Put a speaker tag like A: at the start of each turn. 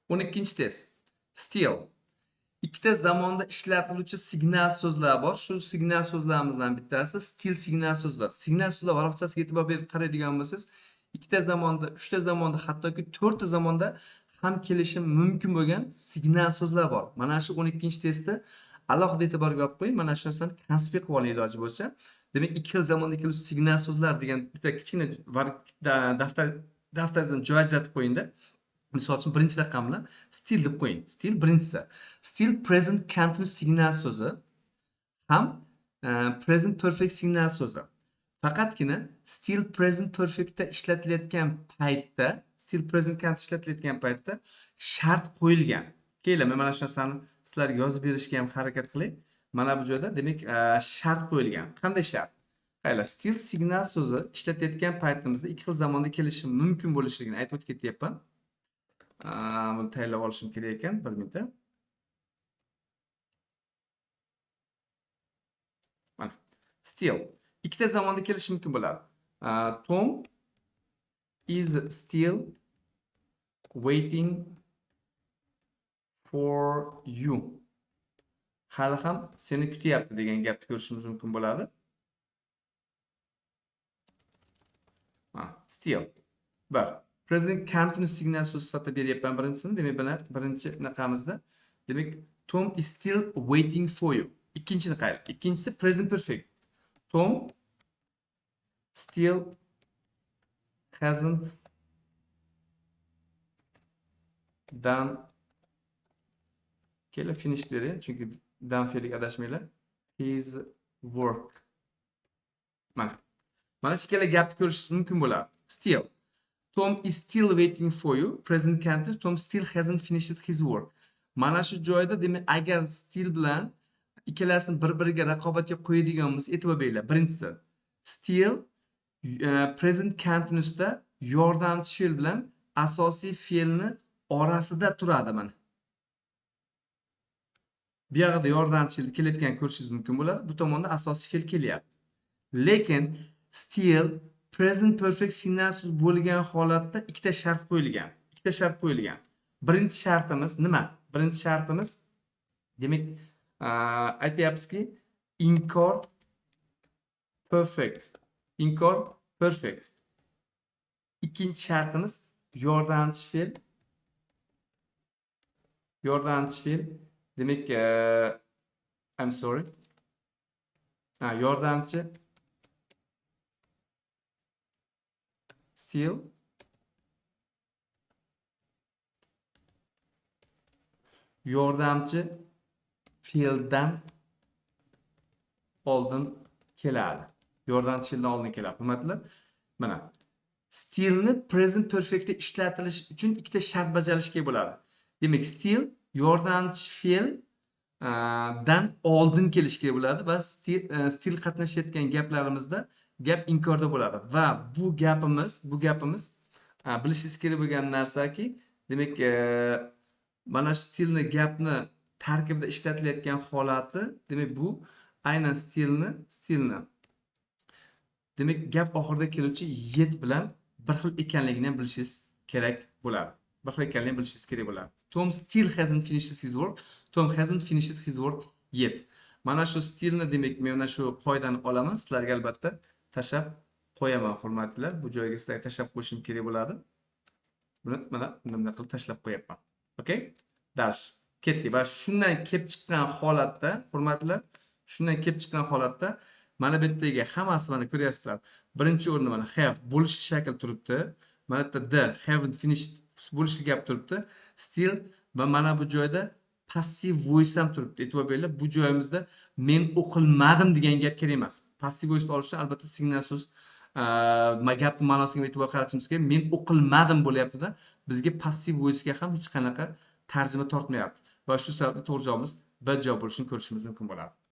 A: 12-chi test. Still. Ikkita zamonda ishlatiluvchi signal so'zlar bor. Shu signal so'zlarimizdan bittasi still signal so'zlar. Signal so'zlar varaqchasiga e'tibor berib qaraydigan bo'lsangiz, ikkita zamonda, uchta zamonda, hattoki to'rtta zamonda ham kelishi mumkin bo'lgan signal so'zlar bor. Mana shu 12-chi testda alohida e'tiborga olib qo'ying. Mana shu narsani konspekt qilib oling iloji bo'lsa. Demak, ikki xil zamonda keluvchi signal so'zlar degan bitta kichkina daftaringizdan joy ajratib qo'ying-da. Misol uchun birinchi raqam bilan still deb qo'ying. Still birinchisi. Still present continuous signal so'zi ham present perfect signal so'zi. Faqatgina still present perfectda ishlatilayotgan paytda, still present continuous ishlatilayotgan paytda shart qo'yilgan. Keling, men mana shu narsani sizlarga yozib berishga ham harakat qilay. Mana bu joyda demak shart qo'yilgan. Qanday shart? Qayla still signal so'zi ishlatayotgan paytimizda ikki xil zamonda kelishi mumkin bo'lishligini aytib o'tib ketyapman. Buni tayyorlab olishim kerak ekan, bir minutda. Mana. Still ikkita zamonda kelishi mumkin bo'ladi. Tom is still waiting for you. Hali ham seni kutyapti degan gapni ko'rishimiz mumkin bo'ladi. Still. Bir. Present continuous signal so'z sifatida beryapman birinchisini. Demak, buni birinchi naqamizda. Demak, Tom is still waiting for you. Ikkinchini qayla. Ikkinchisi present perfect. Tom still hasn't done. Kela finish bering, chunki done fe'liga adashmanglar. His work. Mana shu ikkala gapni ko'rishingiz mumkin bo'ladi. Still. Tom is still waiting for you. Present continuous. Tom still hasn't finished his work. Mana shu joyda demak, agar still bilan ikkalasini bir-biriga raqobatga qo'yadigan bo'lsa, e'tibor beringlar. Birinchisi, still present continuousda yordamchi fe'l bilan asosiy fe'lni orasida turadi mana. Bu yerda yordamchi fe'l kelayotgan ko'rishingiz mumkin bo'ladi. Bu tomonda asosiy fe'l kelyapti. Lekin still present perfect signal so'z bo'lgan holatda ikkita shart qo'yilgan. Ikkita shart qo'yilgan. Birinchi shartimiz nima? Birinchi shartimiz demak aytyapmizki inkor perfect. Inkor perfect. Ikkinchi shartimiz yordamchi fe'l. Yordamchi fe'l demak I'm sorry. Yordamchi still yordamchi fe'ldan oldin keladi. Yordamchi fe'ldan oldin keladi. Hurmatlar, mana stillni present perfectda ishlatilish uchun ikkita shart bajarishga bo'ladi. Demak, still yordamchi fe'l dan oldin kelish kerak bo'ladi va still qatnashayotgan gaplarimizda gap inkorda bo'ladi va bu gapimiz bilishingiz kerak bo'lgan narsaki, demak mana shu stillni gapni tarkibida ishlatilayotgan holati, demak bu aynan stillni demak gap oxirida keluvchi yet bilan bir xil ekanligini ham bilishingiz kerak bo'ladi. Bir xil ekanligini bilishingiz kerak bo'ladi. Tom still hasn't finished his work. Tom hasn't finished his work yet. Mana shu stillni demak men mana shu qoidani olaman. Sizlarga albatta tashab qo'yaman, hurmatlilar. Bu joyga sizlarga tashab qo'yishim kerak bo'ladi. Buni mana bunday qilib tashlab qo'yapman. Okay? Dars ketdi va shundan kelib chiqqan holatda, hurmatlilar, shundan kelib chiqqan holatda mana bu yerdagi hammasi mana ko'ryapsizlar. Birinchi o'rinda mana have bo'lish shakli turibdi. Mana bu yerda haven't finished bo'lish gap turibdi. Still va mana bu joyda passive voice ham turibdi. E'tibor beringlar, bu joyimizda men o'qilmadim degan gap kerak emas. Passive voice olishdan albatta signal so'z gapning ma'nosiga e'tibor qaratishimiz kerak. Men o'qilmadim bo'lyapti-da, bizga passive voice ga ham hech qanaqa tarjima tortmayapti. Va shu sababli to'g'ri javobimiz B javob bo'lishini ko'rishimiz mumkin bo'ladi.